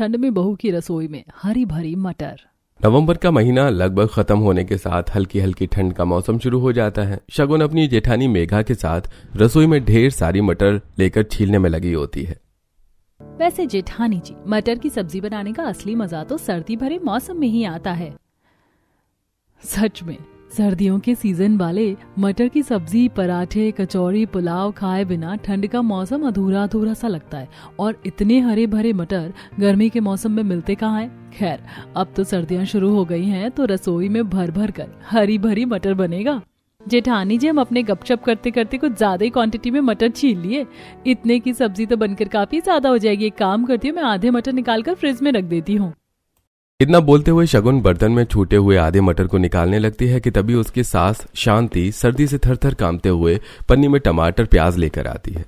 ठंड में बहू की रसोई में हरी भरी मटर। नवंबर का महीना लगभग खत्म होने के साथ हल्की हल्की ठंड का मौसम शुरू हो जाता है। शगुन अपनी जेठानी मेघा के साथ रसोई में ढेर सारी मटर लेकर छीलने में लगी होती है। वैसे जेठानी जी, मटर की सब्जी बनाने का असली मजा तो सर्दी भरे मौसम में ही आता है। सच में सर्दियों के सीजन वाले मटर की सब्जी, पराठे, कचौरी, पुलाव खाए बिना ठंड का मौसम अधूरा अधूरा सा लगता है। और इतने हरे भरे मटर गर्मी के मौसम में मिलते कहाँ हैं? खैर, अब तो सर्दियां शुरू हो गई हैं तो रसोई में भर भर कर हरी भरी मटर बनेगा। जेठानी जी, हम अपने गपशप करते करते कुछ ज्यादा ही क्वांटिटी में मटर छील लिए। इतने की सब्जी तो बनकर काफी ज्यादा हो जाएगी। एक काम करती हूँ, मैं आधे मटर निकाल कर फ्रिज में रख देती हूँ। इतना बोलते हुए शगुन बर्तन में छूटे हुए आधे मटर को निकालने लगती है कि तभी उसकी सास शांति सर्दी से थर थर कांपते हुए पन्नी में टमाटर प्याज लेकर आती है।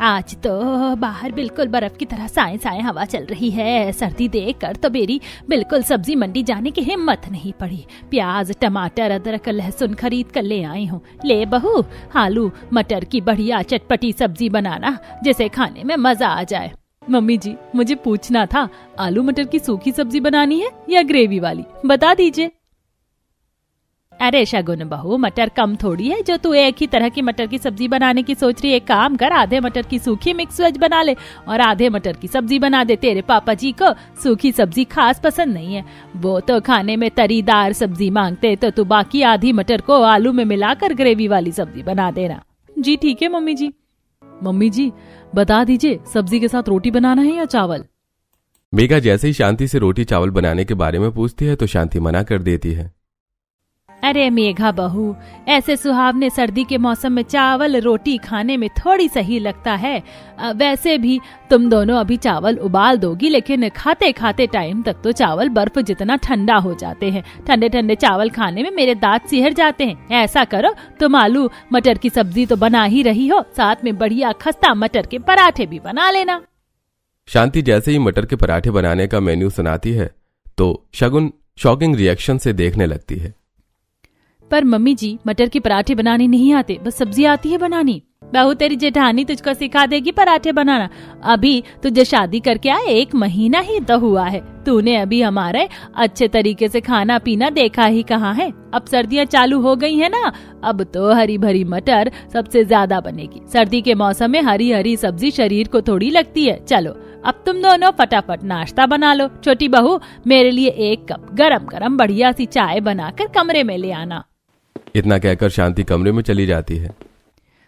आज तो बाहर बिल्कुल बर्फ की तरह साए साए हवा चल रही है। सर्दी देखकर तो मेरी बिल्कुल सब्जी मंडी जाने की हिम्मत नहीं पड़ी। प्याज, टमाटर, अदरक, लहसुन खरीद कर ले आई हूँ। ले बहू, आलू मटर की बढ़िया चटपटी सब्जी बनाना जिसे खाने में मजा आ जाए। मम्मी जी, मुझे पूछना था, आलू मटर की सूखी सब्जी बनानी है या ग्रेवी वाली, बता दीजिए। अरे शगुन बहू, मटर कम थोड़ी है जो तू एक ही तरह की मटर की सब्जी बनाने की सोच रही है। काम कर, आधे मटर की सूखी मिक्स वेज बना ले और आधे मटर की सब्जी बना दे। तेरे पापा जी को सूखी सब्जी खास पसंद नहीं है, वो तो खाने में तरीदार सब्जी मांगते। तो तू बाकी आधी मटर को आलू में मिलाकर ग्रेवी वाली सब्जी बना देना। जी ठीक है मम्मी जी। मम्मी जी, बता दीजिए, सब्जी के साथ रोटी बनाना है या चावल? मेघा जैसे ही शांति से रोटी चावल बनाने के बारे में पूछती है तो शांति मना कर देती है। अरे मेघा बहू, ऐसे सुहावने सर्दी के मौसम में चावल रोटी खाने में थोड़ी सही लगता है। वैसे भी तुम दोनों अभी चावल उबाल दोगी, लेकिन खाते खाते टाइम तक तो चावल बर्फ जितना ठंडा हो जाते हैं। ठंडे ठंडे चावल खाने में मेरे दांत सिहर जाते हैं। ऐसा करो, तुम आलू मटर की सब्जी तो बना ही रही हो, साथ में बढ़िया खस्ता मटर के पराठे भी बना लेना। शांति जैसे ही मटर के पराठे बनाने का मेन्यू सुनाती है तो शगुन शॉकिंग रिएक्शन से देखने लगती है। पर मम्मी जी, मटर के पराठे बनाने नहीं आते, बस सब्जी आती है बनानी। बहू, तेरी जेठानी तुझको सिखा देगी पराठे बनाना। अभी तुझे शादी करके आए 1 महीना ही तो हुआ है। तूने अभी हमारे अच्छे तरीके से खाना पीना देखा ही कहाँ है। अब सर्दियाँ चालू हो गई है ना, अब तो हरी भरी मटर सबसे ज्यादा बनेगी। सर्दी के मौसम में हरी हरी सब्जी शरीर को थोड़ी लगती है। चलो अब तुम दोनों फटाफट नाश्ता बना लो। छोटी बहू, मेरे लिए 1 कप गरम गरम बढ़िया सी चाय बनाकर कमरे में ले आना। इतना कहकर शांति कमरे में चली जाती है।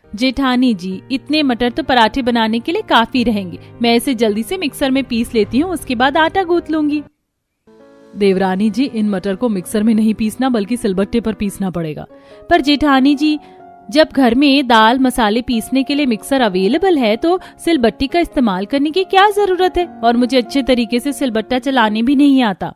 जेठानी जी, इतने मटर तो पराठे बनाने के लिए काफी रहेंगे। मैं इसे जल्दी से मिक्सर में पीस लेती हूँ, उसके बाद आटा गूंथ लूंगी। देवरानी जी, इन मटर को मिक्सर में नहीं पीसना बल्कि सिलबट्टे पर पीसना पड़ेगा। पर जेठानी जी, जब घर में दाल मसाले पीसने के लिए मिक्सर अवेलेबल है तो सिलबट्टी का इस्तेमाल करने की क्या जरूरत है? और मुझे अच्छे तरीके से सिलबट्टा चलाने भी नहीं आता।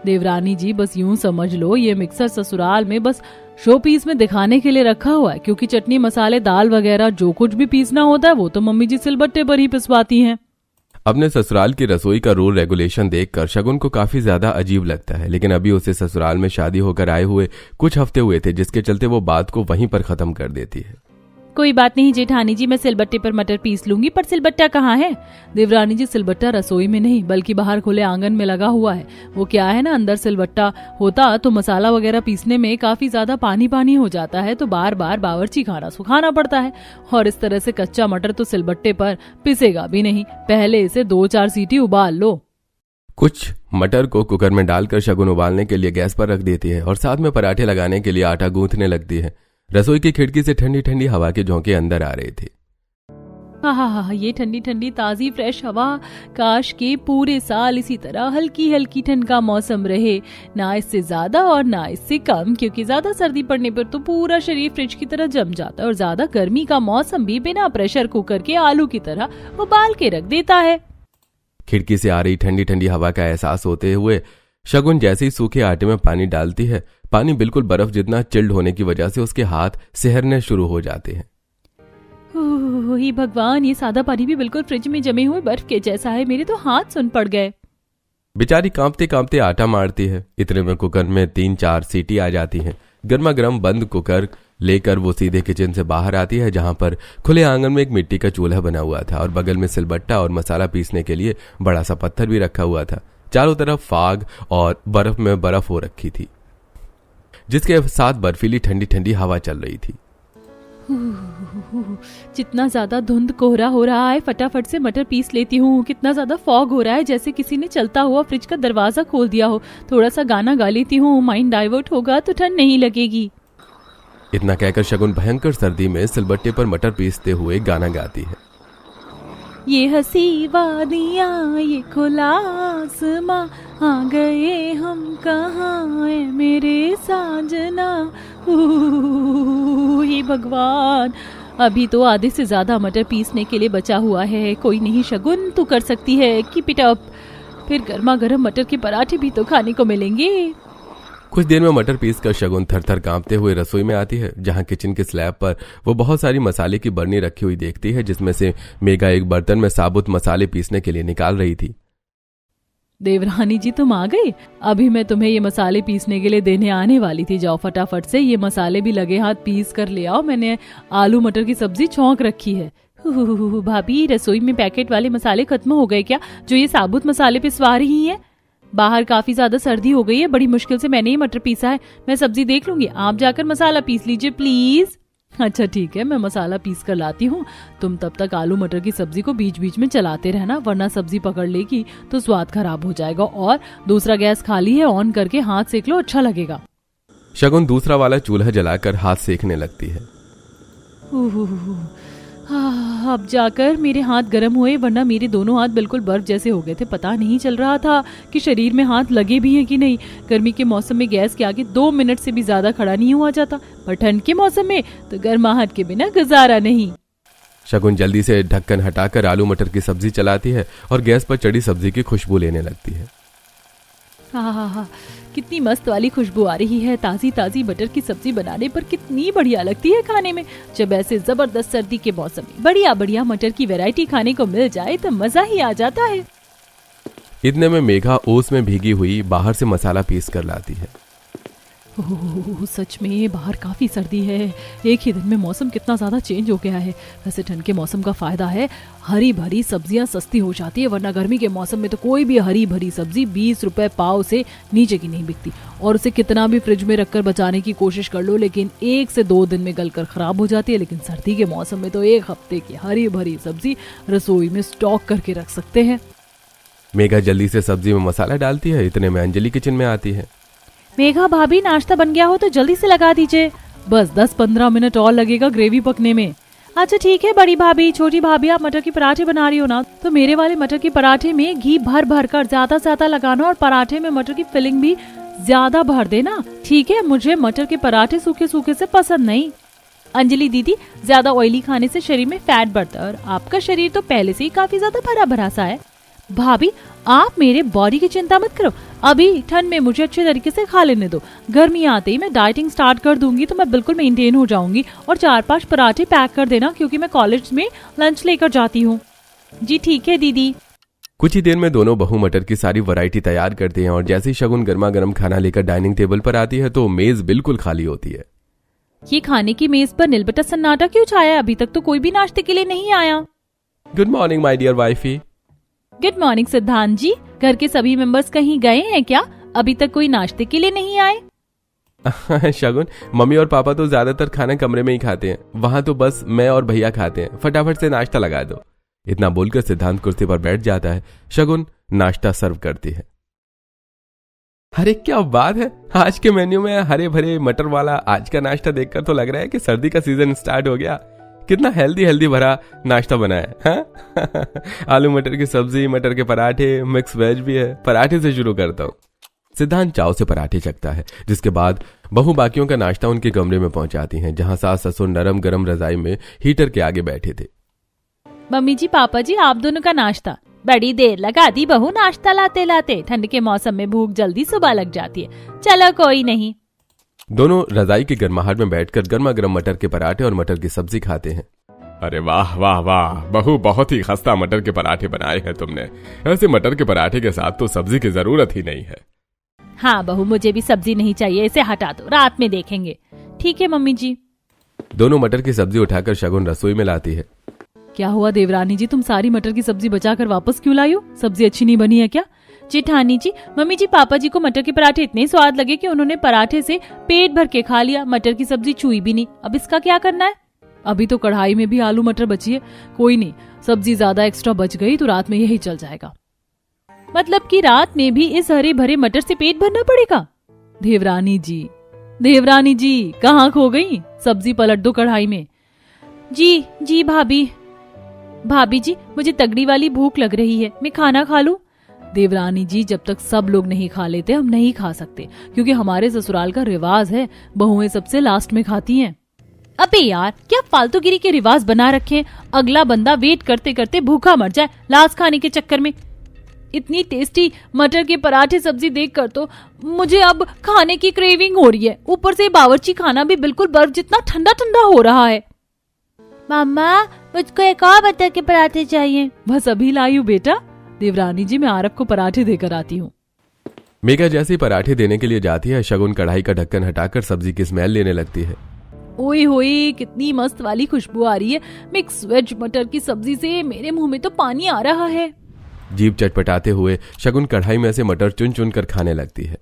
देवरानी जी, बस यूं समझ लो, ये मिक्सर ससुराल में बस शो पीस में दिखाने के लिए रखा हुआ है, क्योंकि चटनी मसाले दाल वगैरह जो कुछ भी पीसना होता है वो तो मम्मी जी सिलबट्टे पर ही पिसवाती हैं। अपने ससुराल की रसोई का रूल रेगुलेशन देखकर शगुन को काफी ज्यादा अजीब लगता है, लेकिन अभी उसे ससुराल में शादी होकर आए हुए कुछ हफ्ते हुए थे, जिसके चलते वो बात को वहीं पर खत्म कर देती है। कोई बात नहीं जेठानी जी, मैं सिलबट्टे पर मटर पीस लूंगी। पर सिलबट्टा कहाँ है? देवरानी जी, सिलबट्टा रसोई में नहीं बल्कि बाहर खुले आंगन में लगा हुआ है। वो क्या है ना, अंदर सिलबट्टा होता तो मसाला वगैरह पीसने में काफी ज्यादा पानी पानी हो जाता है, तो बार बार बावर्ची खाना सुखाना पड़ता है। और इस तरह से कच्चा मटर तो सिलबट्टे पर पिसेगा भी नहीं। पहले इसे 2-4 सीटी उबाल लो। कुछ मटर को कुकर में डालकर शगुन उबालने के लिए गैस पर रख देती है और साथ में पराठे लगाने के लिए आटा गूंथने लगती है। रसोई की खिड़की से ठंडी ठंडी हवा के झोंके अंदर आ रहे थे। हाँ, ये ठंडी ठंडी ताजी फ्रेश हवा। काश के पूरे साल इसी तरह हल्की हल्की ठंड का मौसम रहे, ना इससे ज्यादा और ना इससे कम, क्योंकि ज्यादा सर्दी पड़ने पर तो पूरा शरीर फ्रिज की तरह जम जाता है और ज्यादा गर्मी का मौसम भी बिना प्रेशर कुकर के आलू की तरह उबाल के रख देता है। खिड़की से आ रही ठंडी ठंडी हवा का एहसास होते हुए शगुन जैसे ही सूखे आटे में पानी डालती है, पानी बिल्कुल बर्फ जितना चिल्ड होने की वजह से उसके हाथ सिहरने शुरू हो जाते हैं। हे भगवान, ये सादा पानी भी बिल्कुल फ्रिज में जमे हुए बर्फ के जैसा है। मेरे तो हाथ सुन पड़ गए। बेचारी कांपते कांपते आटा मारती है। इतने में कुकर में 3-4 सीटी आ जाती हैं। गर्मा गर्म बंद कुकर लेकर वो सीधे किचन से बाहर आती है, जहां पर खुले आंगन में एक मिट्टी का चूल्हा बना हुआ था और बगल में सिलबट्टा और मसाला पीसने के लिए बड़ा सा पत्थर भी रखा हुआ था। चारों तरफ फाग और बर्फ में बर्फ हो रखी थी, जिसके साथ बर्फीली ठंडी ठंडी हवा चल रही थी। जितना ज्यादा धुंध कोहरा हो रहा है, फटाफट से मटर पीस लेती हूँ। कितना ज्यादा फॉग हो रहा है, जैसे किसी ने चलता हुआ फ्रिज का दरवाजा खोल दिया हो। थोड़ा सा गाना गा लेती हूँ, माइंड डाइवर्ट होगा तो ठंड नहीं लगेगी। इतना कहकर शगुन भयंकर सर्दी में सिलबट्टे पर मटर पीसते हुए गाना गाती है। ये हंसी वादियाँ, ये खुला आसमां, आ गए हम कहाँ है मेरे साजना। हे भगवान, अभी तो आधे से ज्यादा मटर पीसने के लिए बचा हुआ है। कोई नहीं शगुन, तू कर सकती है, कीप इट अप। फिर गर्मा गर्म मटर के पराठे भी तो खाने को मिलेंगे। कुछ देर में मटर पीसकर शगुन थर-थर कांपते हुए रसोई में आती है, जहां किचन के स्लैब पर वो बहुत सारी मसाले की बरनी रखी हुई देखती है, जिसमें से मेघा एक बर्तन में साबुत मसाले पीसने के लिए निकाल रही थी। देवरानी जी, तुम आ गई? अभी मैं तुम्हें ये मसाले पीसने के लिए देने आने वाली थी। जाओ फटाफट से ये मसाले भी लगे हाथ पीस कर ले आओ। मैंने आलू मटर की सब्जी छौंक रखी है। भाभी, रसोई में पैकेट वाले मसाले खत्म हो गए क्या, जो ये साबुत मसाले पिसवा रही हैं? बाहर काफी ज्यादा सर्दी हो गई है, बड़ी मुश्किल से मैंने ये मटर पीसा है। मैं सब्जी देख लूंगी, आप जाकर मसाला पीस लीजिए प्लीज। अच्छा ठीक है, मैं मसाला पीस कर लाती हूँ। तुम तब तक आलू मटर की सब्जी को बीच बीच में चलाते रहना, वरना सब्जी पकड़ लेगी तो स्वाद खराब हो जाएगा। और दूसरा गैस खाली है, ऑन करके हाथ सेक लो, अच्छा लगेगा। शगुन दूसरा वाला चूल्हा जलाकर हाथ सेकने लगती है। अब जाकर मेरे हाथ गर्म हुए, वरना मेरे दोनों हाथ बिल्कुल बर्फ जैसे हो गए थे। पता नहीं चल रहा था कि शरीर में हाथ लगे भी हैं कि नहीं। गर्मी के मौसम में गैस के आगे 2 मिनट से भी ज्यादा खड़ा नहीं हुआ जाता, पर ठंड के मौसम में तो गर्माहट के बिना गुजारा नहीं। शगुन जल्दी से ढक्कन हटाकर आलू मटर की सब्जी चलाती है और गैस पर चढ़ी सब्जी की खुशबू लेने लगती है। हाँ, कितनी मस्त वाली खुशबू आ रही है। ताजी ताजी मटर की सब्जी बनाने पर कितनी बढ़िया लगती है खाने में। जब ऐसे जबरदस्त सर्दी के मौसम में बढ़िया बढ़िया मटर की वैरायटी खाने को मिल जाए तो मजा ही आ जाता है। इतने में मेघा ओस में भीगी हुई बाहर से मसाला पीस कर लाती है। ओह, सच में बाहर काफी सर्दी है। एक ही दिन में मौसम कितना ज्यादा चेंज हो गया है। वैसे ठंड के मौसम का फायदा है, हरी भरी सब्जियां सस्ती हो जाती है, वरना गर्मी के मौसम में तो कोई भी हरी भरी सब्जी 20 रुपए पाव से नीचे की नहीं बिकती। और उसे कितना भी फ्रिज में रखकर बचाने की कोशिश कर लो, लेकिन 1 से 2 दिन में गलकर खराब हो जाती है। लेकिन सर्दी के मौसम में तो 1 हफ्ते की हरी भरी सब्जी रसोई में स्टॉक करके रख सकते हैं। मेघा जल्दी से सब्जी में मसाला डालती है। इतने में अंजलि किचन में आती है। मेघा भाभी, नाश्ता बन गया हो तो जल्दी से लगा दीजिए। बस 10-15 मिनट और लगेगा ग्रेवी पकने में। अच्छा ठीक है बड़ी भाभी। छोटी भाभी, आप मटर के पराठे बना रही हो ना, तो मेरे वाले मटर के पराठे में घी भर भर कर ज्यादा से ज्यादा लगाना और पराठे में मटर की फिलिंग भी ज्यादा भर देना, ठीक है? मुझे मटर के पराठे सूखे सूखे से पसंद नहीं। अंजलि दीदी, ज्यादा ऑयली खाने से शरीर में फैट बढ़ता है और आपका शरीर तो पहले से ही काफी ज्यादा भरा भरा सा है। भाभी, आप मेरे बॉडी की चिंता मत करो, अभी ठंड में मुझे अच्छे तरीके से खा लेने दो। गर्मी आते ही मैं डाइटिंग स्टार्ट कर दूंगी तो मैं बिल्कुल मेंटेन हो जाऊंगी। और 4-5 पराठे पैक कर देना, क्योंकि मैं कॉलेज में लंच लेकर जाती हूँ। जी ठीक है दीदी। कुछ ही देर में दोनों बहू मटर की सारी वैरायटी तैयार करती हैं और जैसे ही शगुन गर्मा गर्म खाना लेकर डाइनिंग टेबल पर आती है तो मेज बिल्कुल खाली होती है। ये खाने की मेज पर नीलबटा सन्नाटा क्यों छाया? अभी तक तो कोई भी नाश्ते के लिए नहीं आया। Good morning my dear wifey. Good morning Siddhant ji. घर के सभी मेंबर्स कहीं गए हैं क्या? अभी तक कोई नाश्ते के लिए नहीं आए? शगुन, मम्मी और पापा तो ज्यादातर खाना कमरे में ही खाते हैं, वहां तो बस मैं और भैया खाते हैं। फटाफट से नाश्ता लगा दो। इतना बोलकर सिद्धांत कुर्सी पर बैठ जाता है। शगुन नाश्ता सर्व करती है। अरे क्या बात है, आज के मेन्यू में हरे भरे मटर वाला आज का नाश्ता देखकर तो लग रहा है कि सर्दी का सीजन स्टार्ट हो गया। कितना हेल्दी भरा नाश्ता बना है, हाँ? आलू मटर की सब्जी, मटर के पराठे, मिक्स वेज भी है। पराठे से शुरू करता हूँ। सिद्धांत चाव से पराठे चखता है, जिसके बाद बहू बाकियों का नाश्ता उनके कमरे में पहुंचाती हैं, जहां सास ससुर नरम गरम रजाई में हीटर के आगे बैठे थे। मम्मी जी, पापा जी, आप दोनों का नाश्ता। बड़ी देर लगा दी बहू नाश्ता लाते लाते। ठंड के मौसम में भूख जल्दी सुबह लग जाती है। चलो कोई नहीं। दोनों रजाई की गर्माहट में बैठकर गर्मा गर्म मटर के पराठे और मटर की सब्जी खाते हैं। अरे वाह वाह वाह बहू, बहुत ही खस्ता मटर के पराठे बनाए हैं तुमने। ऐसे मटर के पराठे के साथ तो सब्जी की जरूरत ही नहीं है। हाँ बहू, मुझे भी सब्जी नहीं चाहिए, इसे हटा दो, रात में देखेंगे। ठीक है मम्मी जी। दोनों मटर की सब्जी उठाकर शगुन रसोई में लाती है। क्या हुआ देवरानी जी, तुम सारी मटर की सब्जी बचाकर वापस क्यों लाई हो? सब्जी अच्छी नहीं बनी है क्या? जेठानी जी, मम्मी जी, पापा जी को मटर के पराठे इतने स्वाद लगे कि उन्होंने पराठे से पेट भर के खा लिया, मटर की सब्जी छुई भी नहीं। अब इसका क्या करना है? अभी तो कढ़ाई में भी आलू मटर बची है, कोई नहीं, सब्जी ज्यादा एक्स्ट्रा बच गई तो रात में यही चल जाएगा। मतलब कि रात में भी इस हरे भरे मटर से पेट भरना पड़ेगा? देवरानी जी कहाँ खो गई? सब्जी पलट दो कढ़ाई में। जी भाभी जी, मुझे तगड़ी वाली भूख लग रही है, मैं खाना खा लूं? देवरानी जी, जब तक सब लोग नहीं खा लेते हम नहीं खा सकते, क्योंकि हमारे ससुराल का रिवाज है, बहुएं सबसे लास्ट में खाती हैं। अबे यार, क्या फालतूगिरी के रिवाज बना रखे हैं? अगला बंदा वेट करते करते भूखा मर जाए लास्ट खाने के चक्कर में। इतनी टेस्टी मटर के पराठे सब्जी देखकर तो मुझे अब खाने की क्रेविंग हो रही है। ऊपर से बावर्ची खाना भी बिल्कुल बर्फ जितना ठंडा ठंडा हो रहा है। मामा, मुझको एक और मटर के पराठे चाहिए। बस अभी लाई हूँ बेटा। देवरानी जी, मैं आरव को पराठे देकर आती हूँ। मेघा जैसी पराठे देने के लिए जाती है, शगुन कढ़ाई का ढक्कन हटाकर सब्जी की स्मेल लेने लगती है। ओए होए, कितनी मस्त वाली खुशबू आ रही है। मिक्स वेज मटर की सब्जी से मेरे मुंह में तो पानी आ रहा है। जीभ चटपटाते हुए शगुन कढ़ाई में से मटर चुन चुन कर खाने लगती है।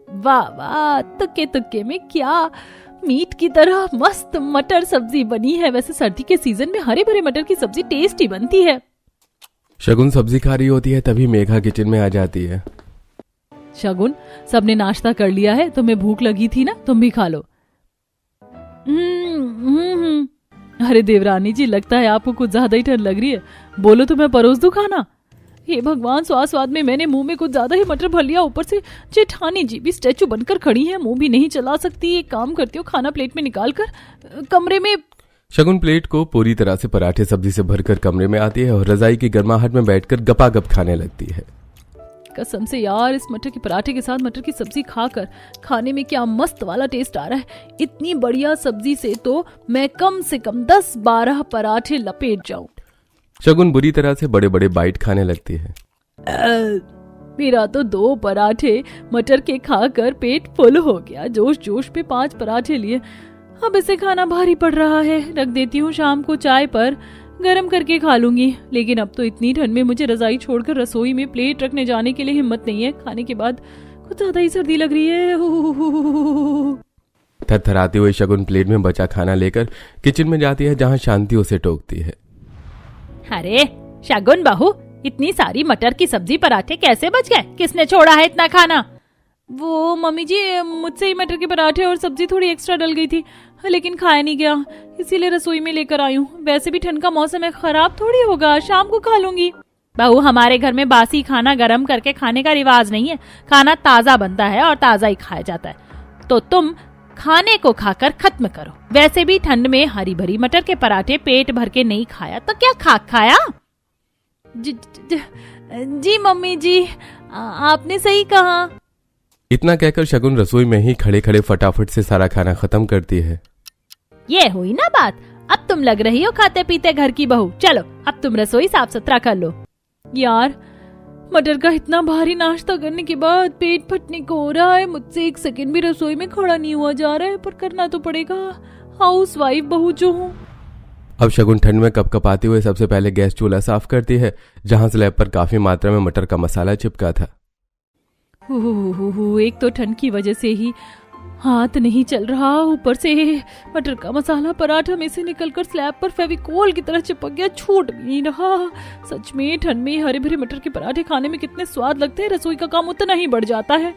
वाह वाह, तुक्के तुक्के में क्या मीट की तरह मस्त मटर सब्जी बनी है। वैसे सर्दी के सीजन में हरे भरे मटर की सब्जी टेस्टी बनती है। शगुन सब्जी खा रही होती है, तभी मेघा किचन में आ जाती है। शगुन, सबने नाश्ता कर लिया है, तुम्हें भूख लगी थी ना, तुम भी खा लो। अरे देवरानी जी, लगता है आपको कुछ ज्यादा ही ठंड लग रही है। बोलो तो मैं परोस दूं खाना। हे भगवान, स्वाद में मैंने मुंह में कुछ ज्यादा ही मटर भर लिया। ऊपर से जेठानी जी भी स्टैचू बनकर खड़ी है, मुंह भी नहीं चला सकती। एक काम करती हूँ, खाना प्लेट में निकाल कर कमरे में। शगुन प्लेट को पूरी तरह से पराठे सब्जी से भरकर कमरे में आती है और रजाई की गर्माहट में बैठकर गपागप खाने लगती है। कसम से यार, इस मटर के पराठे के साथ मटर की सब्जी खाकर खाने में क्या मस्त वाला टेस्ट आ रहा है। इतनी बढ़िया सब्जी से तो मैं कम से कम 10-12 पराठे लपेट जाऊं। शगुन बुरी तरह से बड़े बड़े बाइट खाने लगती है। मेरा तो 2 पराठे मटर के खाकर पेट फुल हो गया। जोश जोश पे 5 पराठे लिए। अब इसे खाना भारी पड़ रहा है। रख देती हूँ, शाम को चाय पर गरम करके खा लूंगी। लेकिन अब तो इतनी ठंड में मुझे रजाई छोड़कर रसोई में प्लेट रखने जाने के लिए हिम्मत नहीं है। खाने के बाद कुछ ज्यादा ही सर्दी लग रही है। थरथराते हुए शगुन प्लेट में बचा खाना लेकर किचन में जाती है, जहाँ शांति उसे टोकती है। अरे शगुन बहू, इतनी सारी मटर की सब्जी पराठे कैसे बच गए? किसने छोड़ा है इतना खाना? वो मम्मी जी, मुझसे ही मटर के पराठे और सब्जी थोड़ी एक्स्ट्रा डल गई थी, लेकिन खाया नहीं गया, इसीलिए रसोई में लेकर आई हूँ। वैसे भी ठंड का मौसम है, खराब थोड़ी होगा, शाम को खा लूंगी। बहू, हमारे घर में बासी खाना गरम करके खाने का रिवाज नहीं है। खाना ताजा बनता है और ताजा ही खाया जाता है। तो तुम खाने को खाकर खत्म करो। वैसे भी ठंड में हरी भरी मटर के पराठे पेट भर के नहीं खाया तो क्या खाया? जी मम्मी जी, आपने सही कहा। इतना कहकर शगुन रसोई में ही खड़े खड़े फटाफट से सारा खाना खत्म करती है। ये हुई ना बात। अब तुम लग रही हो खाते पीते घर की बहू। चलो, अब तुम रसोई साफ सुथरा कर लो। यार, मटर का इतना भारी नाश्ता करने के बाद पेट फटने को हो रहा है। मुझसे 1 सेकंड भी रसोई में खड़ा नहीं हुआ जा रहा है, पर करना तो पड़ेगा, हाउस वाइफ बहू जो हूँ। अब शगुन ठंड में कपकपाते हुए सबसे पहले गैस चूल्हा साफ करती है, जहां स्लैब पर काफी मात्रा में मटर का मसाला चिपका था। एक तो ठंड की वजह से ही हाथ नहीं चल रहा, ऊपर से मटर का मसाला पराठा में से निकलकर स्लैब पर फेविकोल की तरह चिपक गया, छूट भी नहीं रहा। सच में ठंड में हरे भरे मटर के पराठे खाने में कितने स्वाद लगते हैं, रसोई का काम उतना ही बढ़ जाता है।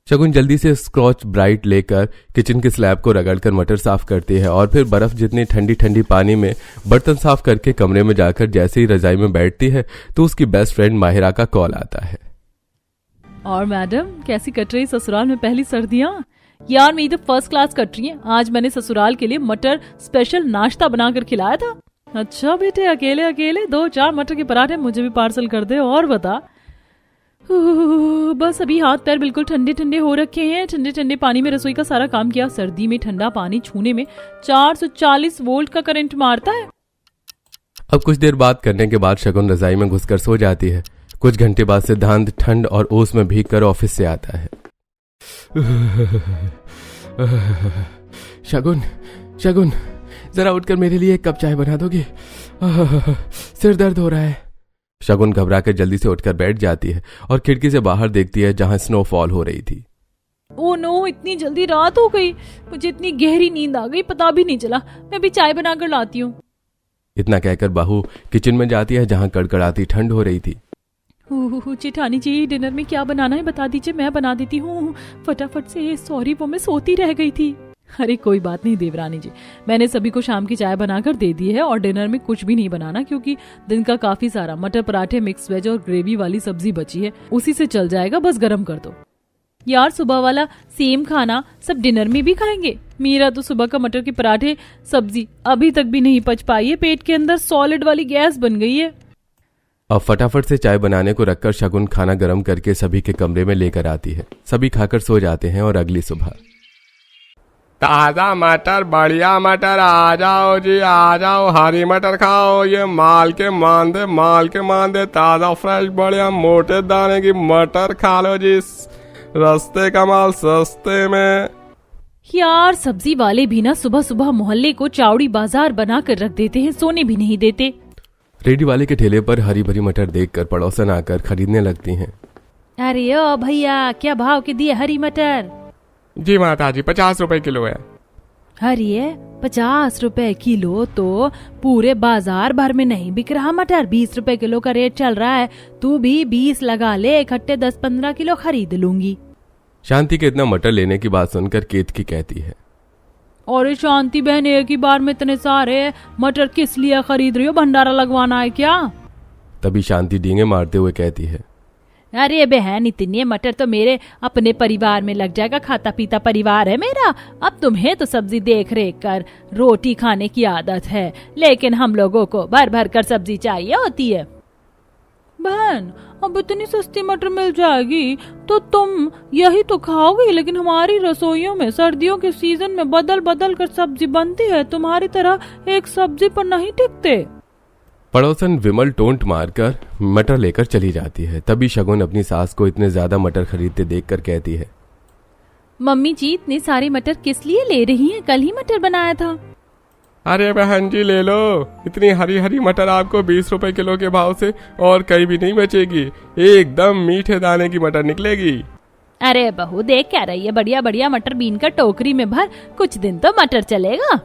शगुन जल्दी से स्क्रॉच ब्राइट लेकर किचन के स्लैब को रगड़कर मटर साफ करती है और फिर बर्फ जितनी ठंडी ठंडी पानी में बर्तन साफ करके कमरे में जाकर जैसे ही रजाई में बैठती है तो उसकी बेस्ट फ्रेंड माहिरा का कॉल आता है। और मैडम, कैसी कट रही ससुराल में पहली सर्दियाँ? यार, मेरी तो फर्स्ट क्लास कट रही है। आज मैंने ससुराल के लिए मटर स्पेशल नाश्ता बनाकर खिलाया था। अच्छा बेटे, अकेले अकेले 2-4 मटर के पराठे मुझे भी पार्सल कर दे। और बता। बस अभी हाथ पैर बिल्कुल ठंडे ठंडे हो रखे हैं। ठंडे ठंडे पानी में रसोई का सारा काम किया। सर्दी में ठंडा पानी छूने में 440 वोल्ट का करंट मारता है। अब कुछ देर बात करने के बाद शगुन रजाई में घुसकर सो जाती है। कुछ घंटे बाद सिद्धांत ठंड और ओस में भीगकर ऑफिस से आता है। शगुन, जरा उठकर मेरे लिए एक कप चाय बना दोगे? सिर दर्द हो रहा है। शगुन घबराकर जल्दी से उठकर बैठ जाती है और खिड़की से बाहर देखती है जहां स्नोफॉल हो रही थी। ओ नो, इतनी जल्दी रात हो गई। मुझे इतनी गहरी नींद आ गई, पता भी नहीं चला। मैं भी चाय बनाकर लाती हूँ। इतना कहकर बहू किचन में जाती है जहां कड़कड़ाती ठंड हो रही थी। जेठानी जी, डिनर में क्या बनाना है बता दीजिए, मैं बना देती हूँ फटाफट से। सॉरी, वो मैं सोती रह गई थी। अरे कोई बात नहीं देवरानी जी, मैंने सभी को शाम की चाय बनाकर दे दी है और डिनर में कुछ भी नहीं बनाना, क्योंकि दिन का काफी सारा मटर पराठे, मिक्स वेज और ग्रेवी वाली सब्जी बची है, उसी से चल जाएगा, बस गर्म कर दो। यार, सुबह वाला सेम खाना सब डिनर में भी खाएंगे? मेरा तो सुबह का मटर के पराठे सब्जी अभी तक भी नहीं पच पाई है, पेट के अंदर सॉलिड वाली गैस बन गई है। अब फटाफट से चाय बनाने को रखकर शगुन खाना गर्म करके सभी के कमरे में लेकर आती है। सभी खाकर सो जाते हैं और अगली सुबह ताजा मटर, बढ़िया मटर, आ जाओ जी आ जाओ, हरी मटर खाओ, ये माल के मांदे ताजा फ्रेश बढ़िया मोटे दाने की मटर खा लो जी, रस्ते का माल सस्ते में। यार, सब्जी वाले भी ना सुबह सुबह मोहल्ले को चावड़ी बाजार बनाकर रख देते हैं, सोने भी नहीं देते। रेडी वाले के ठेले पर हरी भरी मटर देखकर पड़ोसन आकर खरीदने लगती हैं। अरे ओ भैया, क्या भाव के दिए हरी मटर? जी माता जी, 50 रुपए किलो है। अरे 50 रुपए किलो तो पूरे बाजार भर में नहीं बिक रहा मटर। 20 रुपए किलो का रेट चल रहा है। तू भी 20 लगा ले, इकट्ठे 10-15 किलो खरीद लूंगी। शांति के इतना मटर लेने की बात सुनकर केतकी कहती है, और शांति बहन, एक ही बार में इतने सारे मटर किस लिए खरीद रही हो? भंडारा लगवाना है क्या? तभी शांति डींगे मारते हुए कहती है, अरे बहन, इतने मटर तो मेरे अपने परिवार में लग जाएगा, खाता पीता परिवार है मेरा। अब तुम्हें तो सब्जी देख रेख कर रोटी खाने की आदत है, लेकिन हम लोगों को भर भर कर सब्जी चाहिए होती है। बहन, अब इतनी सस्ती मटर मिल जाएगी तो तुम यही तो खाओगी, लेकिन हमारी रसोइयों में सर्दियों के सीजन में बदल बदल कर सब्जी बनती है, तुम्हारी तरह एक सब्जी पर नहीं टिकते। पड़ोसन विमल टोंट मारकर मटर लेकर चली जाती है। तभी शगुन अपनी सास को इतने ज्यादा मटर खरीदते देखकर कहती है, मम्मी जी, इतने सारे मटर किस लिए ले रही हैं? कल ही मटर बनाया था। अरे बहन जी, ले लो, इतनी हरी हरी मटर आपको 20 रुपए किलो के भाव से और कहीं भी नहीं बचेगी। एकदम मीठे दाने की मटर निकलेगी। अरे बहू, देख क्या रही है, बढ़िया बढ़िया मटर बीन कर टोकरी में भर, कुछ दिन तो मटर चलेगा।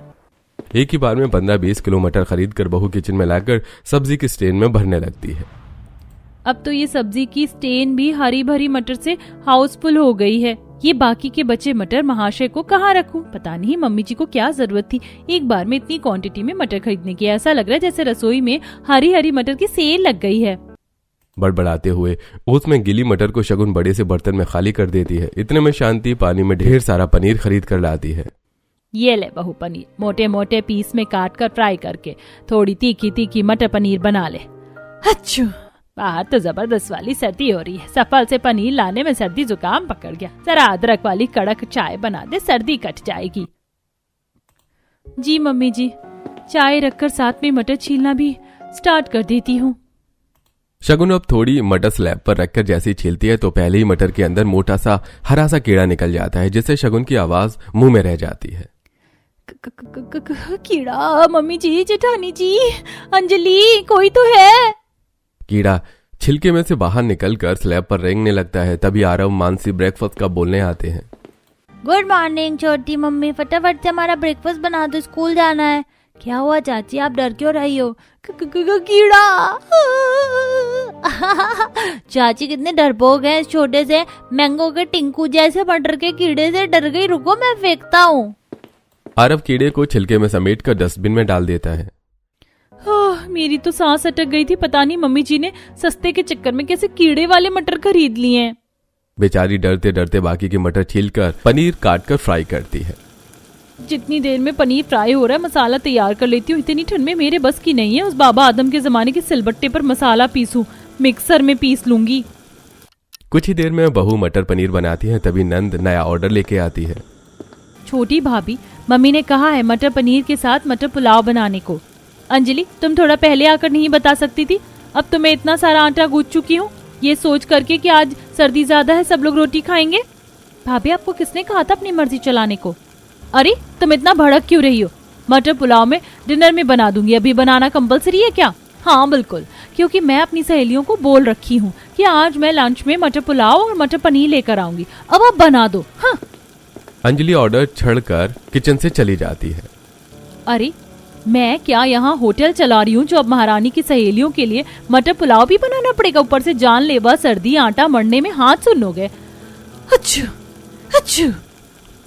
एक ही बार में 15-20 किलो मटर खरीद कर बहू किचन में लाकर सब्जी की स्टेन में भरने लगती है। अब तो ये सब्जी की स्टेन भी हरी भरी मटर से हाउसफुल हो गई है। ये बाकी के बचे मटर महाशय को कहाँ रखूं? पता नहीं मम्मी जी को क्या जरूरत थी एक बार में इतनी क्वांटिटी में मटर खरीदने की। ऐसा लग रहा है जैसे रसोई में हरी हरी मटर की सेल लग गई है। बड़बड़ाते हुए उसमें गिली मटर को शगुन बड़े से बर्तन में खाली कर देती है। इतने में शांति पानी में ढेर सारा पनीर खरीद कर लाती है। ये ले बहू पनीर, मोटे मोटे पीस में काट कर फ्राई करके थोड़ी तीखी तीखी मटर पनीर बना ले। अच्छा, बाहर तो जबरदस्त वाली सर्दी हो रही है, सफल से पनीर लाने में सर्दी जुकाम पकड़ गया। जरा अदरक वाली कड़क चाय बना दे, सर्दी कट जाएगी। जी मम्मी जी, चाय रखकर साथ में मटर छीलना भी स्टार्ट कर देती हूँ। शगुन अब थोड़ी मटर स्लैब पर रखकर जैसे ही छीलती है तो पहले ही मटर के अंदर मोटा सा हरा सा कीड़ा निकल जाता है, जिससे शगुन की आवाज मुंह में रह जाती है। कीड़ा? मम्मी जी, जेठानी जी, अंजलि, कोई तो है। कीड़ा छिलके में से बाहर निकलकर स्लैब पर रेंगने लगता है। तभी आरव मानसी ब्रेकफास्ट का बोलने आते हैं। गुड मॉर्निंग छोटी मम्मी, फटाफट से हमारा ब्रेकफास्ट बना दो, स्कूल जाना है। क्या हुआ चाची, आप डर क्यों रही हो? कीड़ा। चाची कितने डरपोक हैं, इस छोटे से मैंगो के टिंकू जैसे मटर के कीड़े से डर गई। रुको मैं फेंकता हूँ। आरव कीड़े को छिलके में समेटकर डस्टबिन में डाल देता है। मेरी तो सांस अटक गई थी। पता नहीं मम्मी जी ने सस्ते के चक्कर में कैसे कीड़े वाले मटर खरीद लिए हैं। बेचारी डरते डरते बाकी के मटर छीलकर पनीर काटकर फ्राई करती है। जितनी देर में पनीर फ्राई हो रहा है मसाला तैयार कर लेती हूँ। इतनी ठंड में मेरे बस की नहीं है उस बाबा आदम के जमाने के सिलबट्टे पर मसाला पीसूं, मिक्सर में पीस लूंगी। कुछ ही देर में बहू मटर पनीर बनाती है। तभी नंद नया ऑर्डर लेके आती है। छोटी भाभी, मम्मी ने कहा है मटर पनीर के साथ मटर पुलाव बनाने को। अंजलि, तुम थोड़ा पहले आकर नहीं बता सकती थी? अब तो मैं इतना सारा आटा गूंथ चुकी हूँ, ये सोच करके कि आज सर्दी ज्यादा है, सब लोग रोटी खाएंगे। भाभी, आपको किसने कहा था अपनी मर्जी चलाने को? अरे तुम इतना भड़क क्यों रही हो? मटर पुलाव में डिनर में बना दूंगी। अभी बनाना कंपलसरी है क्या? हाँ बिल्कुल, क्योंकि मैं अपनी सहेलियों को बोल रखी हूँ कि आज मैं लंच में मटर पुलाव और मटर पनीर लेकर आऊंगी। अब आप बना दो। हाँ। अंजलि ऑर्डर छड़कर किचन से चली जाती है। अरे मैं क्या यहाँ होटल चला रही हूँ जो अब महारानी की सहेलियों के लिए मटर पुलाव भी बनाना पड़ेगा? ऊपर से जानलेवा सर्दी, आटा मरने में हाथ सुन हो गए। अच्छू अच्छू।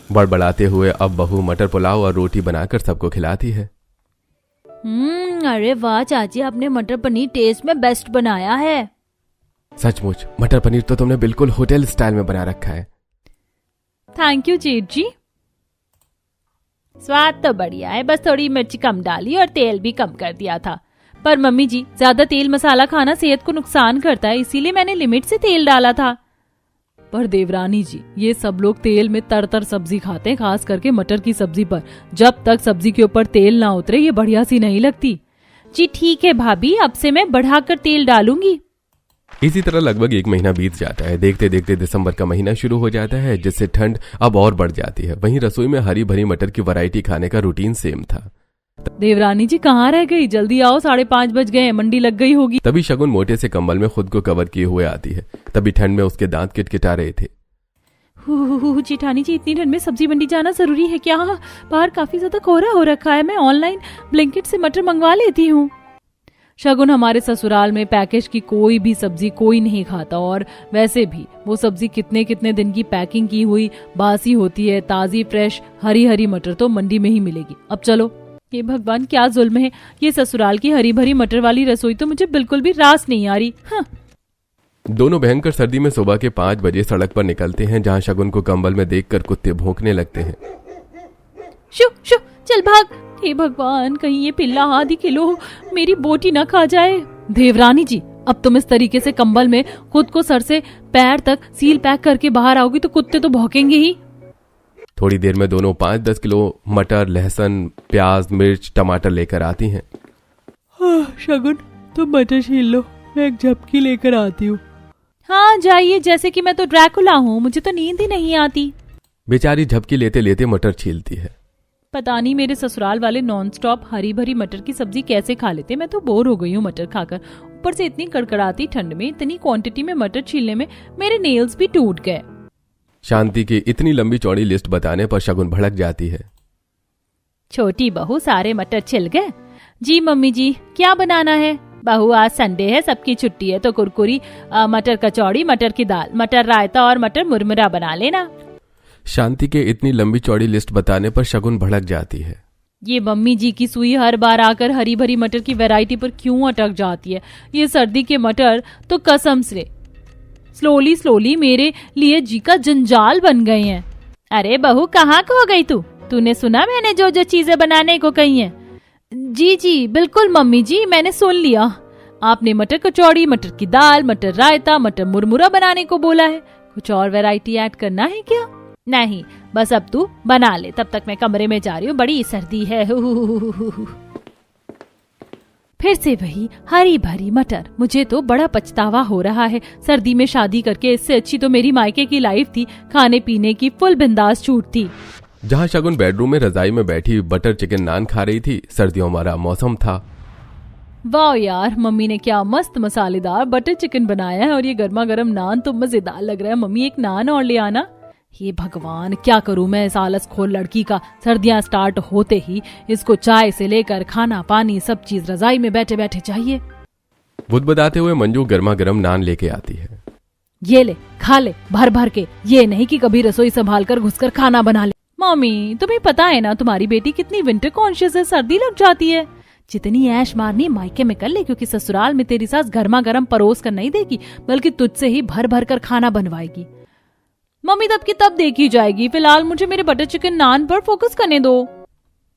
बड़बड़ाते हुए अब बहू मटर पुलाव और रोटी बनाकर सबको खिलाती है। अरे वाह चाची, आपने मटर पनीर टेस्ट में बेस्ट बनाया है। सचमुच मटर पनीर तो तुमने बिल्कुल होटल स्टाइल में बना रखा है। थैंक यू जेठ जी। स्वाद तो बढ़िया है, बस थोड़ी मिर्ची कम डाली और तेल भी कम कर दिया था। पर मम्मी जी, ज्यादा तेल मसाला खाना सेहत को नुकसान करता है, इसीलिए मैंने लिमिट से तेल डाला था। पर देवरानी जी, ये सब लोग तेल में तर सब्जी खाते हैं, खास करके मटर की सब्जी पर। जब तक सब्जी के ऊपर तेल ना उतरे ये बढ़िया सी नहीं लगती। जी ठीक है भाभी, अब से मैं बढ़ाकर तेल डालूंगी। इसी तरह लगभग 1 महीना बीत जाता है। देखते देखते दिसंबर का महीना शुरू हो जाता है, जिससे ठंड अब और बढ़ जाती है। वहीं रसोई में हरी भरी मटर की वैरायटी खाने का रूटीन सेम था। देवरानी जी कहाँ रह गई? जल्दी आओ, 5:30 बज गए, मंडी लग गई होगी। तभी शगुन मोटे से कंबल में खुद को कवर किए हुए आती है। तभी ठंड में उसके दांत किटकिटा रहे थे। जेठानी जी, इतनी ठंड में सब्जी मंडी जाना जरूरी है क्या? बाहर काफी ज्यादा कोहरा हो रखा है, मैं ऑनलाइन ब्लिंकिट से मटर मंगवा लेती हूँ। शगुन, हमारे ससुराल में पैकेज की कोई भी सब्जी कोई नहीं खाता, और वैसे भी वो सब्जी कितने कितने दिन की पैकिंग की हुई बासी होती है। ताजी फ्रेश हरी हरी मटर तो मंडी में ही मिलेगी। अब चलो। ये भगवान क्या जुल्म है, ये ससुराल की हरी भरी मटर वाली रसोई तो मुझे बिल्कुल भी रास नहीं आ रही। हाँ। दोनों भयंकर सर्दी में सुबह के 5 बजे सड़क पर निकलते हैं, जहां शगुन को कंबल में देखकर कुत्ते भौंकने लगते हैं। शु शु, चल भाग। हे भगवान, कहीं ये पिल्ला आधी किलो मेरी बोटी ना खा जाए। देवरानी जी, अब तुम इस तरीके से कंबल में खुद को सर से पैर तक सील पैक करके बाहर आओगी तो कुत्ते तो भौंकेंगे ही। थोड़ी देर में दोनों 5-10 किलो मटर, लहसुन, प्याज, मिर्च, टमाटर लेकर आती हैं। शगुन, तुम मटर छील लो, मैं एक झपकी लेकर आती हूँ। हाँ जाइए, जैसे कि मैं तो ड्रैकुला हूँ, मुझे तो नींद ही नहीं आती। बेचारी झपकी लेते लेते मटर छीलती है। पता नहीं मेरे ससुराल वाले नॉन स्टॉप हरी भरी मटर की सब्जी कैसे खा लेते। मैं तो बोर हो गई हूँ मटर खाकर। ऊपर से इतनी कड़कड़ाती ठंड में इतनी क्वांटिटी में मटर छीलने में मेरे नेल्स भी टूट गए। शांति की इतनी लंबी चौड़ी लिस्ट बताने पर शगुन भड़क जाती है। छोटी बहू, सारे मटर छिल गए? जी मम्मी जी, क्या बनाना है? बहू, आज संडे है, सबकी छुट्टी है, तो कुरकुरी, मटर कचौड़ी, मटर की दाल, मटर रायता और मटर मुरमुरा बना लेना। शांति के इतनी लंबी चौड़ी लिस्ट बताने पर शगुन भड़क जाती है। ये मम्मी जी की सुई हर बार आकर हरी भरी मटर की वैरायटी पर क्यों अटक जाती है? ये सर्दी के मटर तो कसम से स्लोली स्लोली मेरे लिए जी का जंजाल बन गए हैं। अरे बहू, कहाँ खो गई तू? तूने सुना मैंने जो जो चीजें बनाने को कही हैं? जी जी बिल्कुल मम्मी जी, मैंने सुन लिया। आपने मटर कचौड़ी, मटर की दाल, मटर रायता, मटर मुरमुरा बनाने को बोला है। कुछ और वैरायटी ऐड करना है क्या? नहीं, बस अब तू बना ले, तब तक मैं कमरे में जा रही हूँ, बड़ी सर्दी है। फिर से वही हरी भरी मटर। मुझे तो बड़ा पछतावा हो रहा है। सर्दी में शादी करके इससे अच्छी तो मेरी मायके की लाइफ थी, खाने पीने की फुल बिंदास छूट थी। जहाँ शगुन बेडरूम में रजाई में बैठी बटर चिकन नान खा रही थी। सर्दियों वाला मौसम था। वाह यार, मम्मी ने क्या मस्त मसालेदार बटर चिकन बनाया है, और ये गर्मा गर्म नान तो मजेदार लग रहा है। मम्मी, एक नान और ले आना। ये भगवान, क्या करूं मैं इस आलस खोल लड़की का। सर्दियां स्टार्ट होते ही इसको चाय से लेकर खाना पानी सब चीज रजाई में बैठे बैठे चाहिए। बुदबुदाते हुए मंजू गर्मा गर्म नान लेके आती है। ये ले, खा ले भर भर के, ये नहीं कि कभी रसोई संभाल कर घुसकर खाना बना ले। मम्मी, तुम्हें पता है ना तुम्हारी बेटी कितनी विंटर कॉन्शियस है, सर्दी लग जाती है। जितनी ऐश मारनी मायके में कर ले, क्योंकि ससुराल में तेरी सास गर्मा गर्म परोस कर नहीं देगी, बल्कि तुझसे ही भर भर कर खाना बनवाएगी। मम्मी, तब की तब देखी जाएगी, फिलहाल मुझे मेरे बटर चिकन नान पर फोकस करने दो।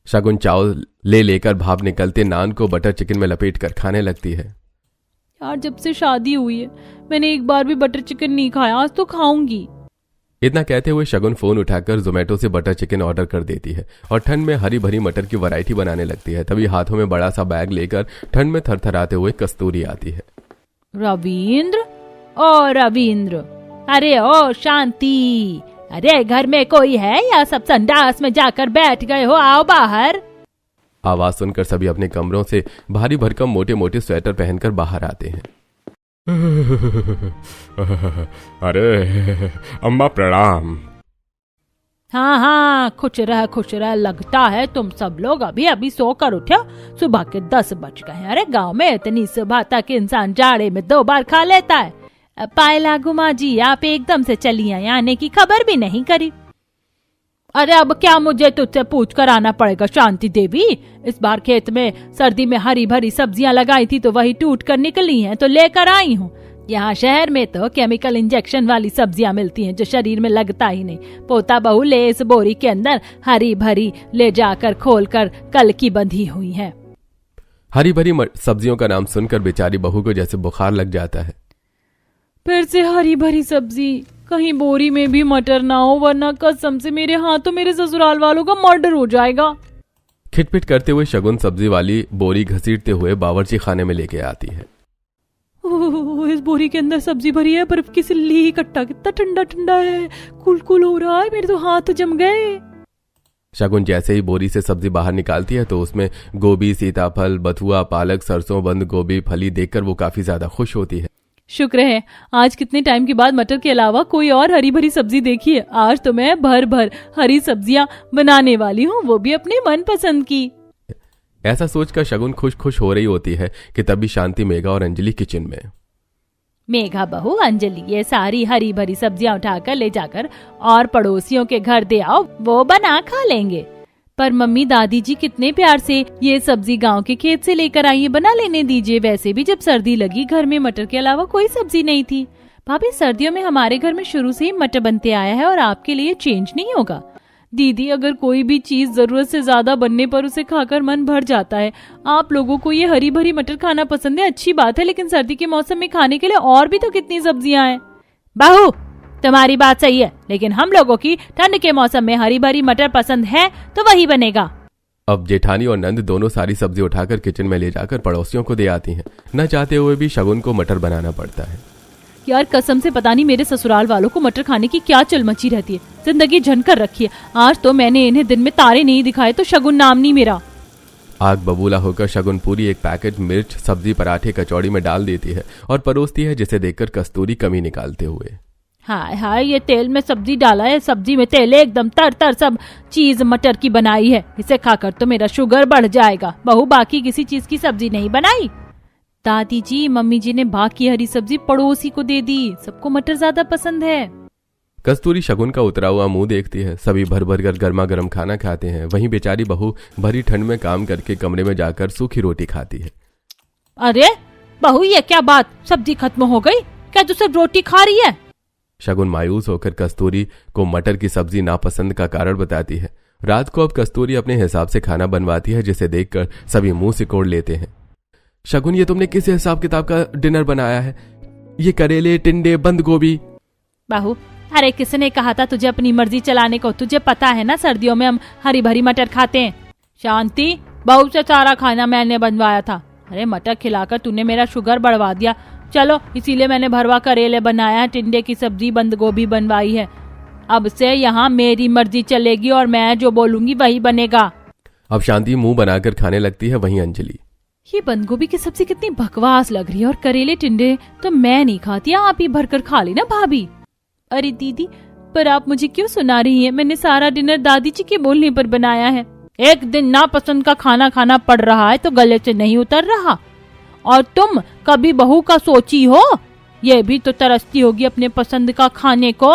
शगुन चावल ले लेकर भाप निकलते नान को बटर चिकन में लपेट कर खाने लगती है। यार, जब से शादी हुई है मैंने एक बार भी बटर चिकन नहीं खाया, आज तो खाऊंगी। इतना कहते हुए शगुन फोन उठाकर जोमेटो से बटर चिकन ऑर्डर कर देती है और ठंड में हरी भरी मटर की वैरायटी बनाने लगती है। तभी हाथों में बड़ा सा बैग लेकर ठंड में थरथराते हुए कस्तूरी आती है। रविंद्र, ओ रविंद्र, अरे ओ शांति, अरे घर में कोई है या सब संडास में जाकर बैठ गए हो? आओ बाहर। आवाज सुनकर सभी अपने कमरों से भारी भरकम मोटे मोटे स्वेटर पहनकर बाहर आते हैं। अरे अम्मा प्रणाम। हाँ हाँ, खुश रह। लगता है तुम सब लोग अभी अभी सोकर उठे। सुबह के 10 बज गए। अरे गांव में इतनी सुबह तक इंसान जाड़े में 2 बार खा लेता है। पायला गुमा जी, आप एकदम से चली आई, आने की खबर भी नहीं करी। अरे अब क्या मुझे तुझसे पूछ कर आना पड़ेगा शांति देवी? इस बार खेत में सर्दी में हरी भरी सब्जियां लगाई थी तो वही टूट कर निकली हैं, तो लेकर आई हूँ। यहाँ शहर में तो केमिकल इंजेक्शन वाली सब्जियां मिलती हैं जो शरीर में लगता ही नहीं। पोता बहू ले इस बोरी के अंदर हरी भरी ले जाकर खोलकर कल की बंधी हुई है। हरी भरी सब्जियों का नाम सुनकर बेचारी बहू को जैसे बुखार लग जाता है। फिर से हरी भरी सब्जी, कहीं बोरी में भी मटर ना हो, वरना कसम से मेरे हाथों मेरे ससुराल वालों का मर्डर हो जाएगा। खिटपिट करते हुए शगुन सब्जी वाली बोरी घसीटते हुए बावर्ची खाने में लेके आती है। इस बोरी के अंदर सब्जी भरी है, बर्फ की सिल्ली, कट्टा कितना ठंडा ठंडा है, कुल हो रहा है, मेरे तो हाथ जम गए। शगुन जैसे ही बोरी से सब्जी बाहर निकालती है तो उसमें गोभी, सीताफल, बथुआ, पालक, सरसों, बंद गोभी, फली देखकर वो काफी ज्यादा खुश होती है। शुक्र है आज कितने टाइम के बाद मटर के अलावा कोई और हरी भरी सब्जी देखी है। आज तो मैं भर भर हरी सब्जियां बनाने वाली हूँ, वो भी अपने मनपसंद की। ऐसा सोचकर शगुन खुश हो रही होती है कि तभी शांति, मेघा और अंजलि किचन में। मेघा बहू, अंजलि, ये सारी हरी भरी सब्जियां उठाकर ले जाकर और पड़ोसियों के घर दे आओ, वो बना खा लेंगे। पर मम्मी दादी जी कितने प्यार से ये सब्जी गांव के खेत से लेकर आई है, बना लेने दीजिए। वैसे भी जब सर्दी लगी घर में मटर के अलावा कोई सब्जी नहीं थी। भाभी, सर्दियों में हमारे घर में शुरू से ही मटर बनते आया है और आपके लिए चेंज नहीं होगा। दीदी, अगर कोई भी चीज जरूरत से ज्यादा बनने पर उसे खाकर मन भर जाता है। आप लोगों को ये हरी भरी मटर खाना पसंद है, अच्छी बात है, लेकिन सर्दी के मौसम में खाने के लिए और भी तो कितनी सब्जियां हैं। बहू, तुम्हारी बात सही है, लेकिन हम लोगों की ठंड के मौसम में हरी भरी मटर पसंद है तो वही बनेगा। अब जेठानी और नंद दोनों सारी सब्जी उठाकर किचन में ले जाकर पड़ोसियों को दे आती हैं। न चाहते हुए भी शगुन को मटर बनाना पड़ता है। यार कसम से पता नहीं मेरे ससुराल वालों को मटर खाने की क्या चल मची रहती है। जिंदगी झनकर रखी है। आज तो मैंने इन्हें दिन में तारे नहीं दिखाए तो शगुन नाम नहीं मेरा। आग बबूला होकर शगुन पूरी एक पैकेट मिर्च, सब्जी, पराठे, कचौड़ी में डाल देती है और परोसती है, जिसे देखकर कस्तूरी कमी निकालते हुए। हाय हाय, ये तेल में सब्जी डाला है, सब्जी में तेल एकदम तर सब चीज मटर की बनाई है। इसे खाकर तो मेरा शुगर बढ़ जाएगा। बहू, बाकी किसी चीज की सब्जी नहीं बनाई? दादी जी, मम्मी जी ने बाकी हरी सब्जी पड़ोसी को दे दी, सबको मटर ज्यादा पसंद है। कस्तूरी शगुन का उतरा हुआ मुंह देखती है। सभी भर भर कर गर्मा गर्म खाना खाते हैं। वहीं बेचारी बहू भरी ठंड में काम करके कमरे में जाकर सूखी रोटी खाती है। अरे बहू, ये क्या बात, सब्जी खत्म हो गई क्या? तू सिर्फ रोटी खा रही है? शगुन मायूस होकर कस्तूरी को मटर की सब्जी नापसंद का कारण बताती है। रात को अब कस्तूरी अपने हिसाब से खाना बनवाती है, जिसे देखकर सभी मुंह सिकोड़ लेते हैं। शगुन, ये तुमने किस हिसाब किताब का डिनर बनाया है? ये करेले, टिंडे, बंद गोभी। बहू, अरे किसने कहा था तुझे अपनी मर्जी चलाने को? तुझे पता है ना सर्दियों में हम हरी भरी मटर खाते हैं। शांति, बहू से सारा खाना मैंने बनवाया था। अरे मटर खिलाकर तूने मेरा शुगर बढ़वा दिया। चलो, इसीलिए मैंने भरवा करेले बनाया, टिंडे की सब्जी, बंद गोभी बनवाई है। अब से यहाँ मेरी मर्जी चलेगी और मैं जो बोलूंगी वही बनेगा। अब शांति मुंह बनाकर खाने लगती है। वहीं अंजलि, ये बंद गोभी की सब्जी कितनी बकवास लग रही है और करेले टिंडे तो मैं नहीं खाती, आप ही भरकर खा लेना भाभी। अरे दीदी, पर आप मुझे क्यों सुना रही हैं? मैंने सारा डिनर दादी जी के बोलने पर बनाया है। एक दिन नापसंद का खाना खाना पड़ रहा है तो गले से नहीं उतर रहा। और तुम कभी बहू का सोची हो? ये भी तो तरसती होगी अपने पसंद का खाने को।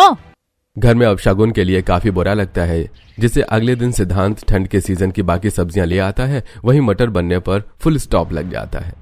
घर में अब शगुन के लिए काफी बुरा लगता है, जिसे अगले दिन सिद्धांत ठंड के सीजन की बाकी सब्जियां ले आता है। वहीं मटर बनने पर फुल स्टॉप लग जाता है।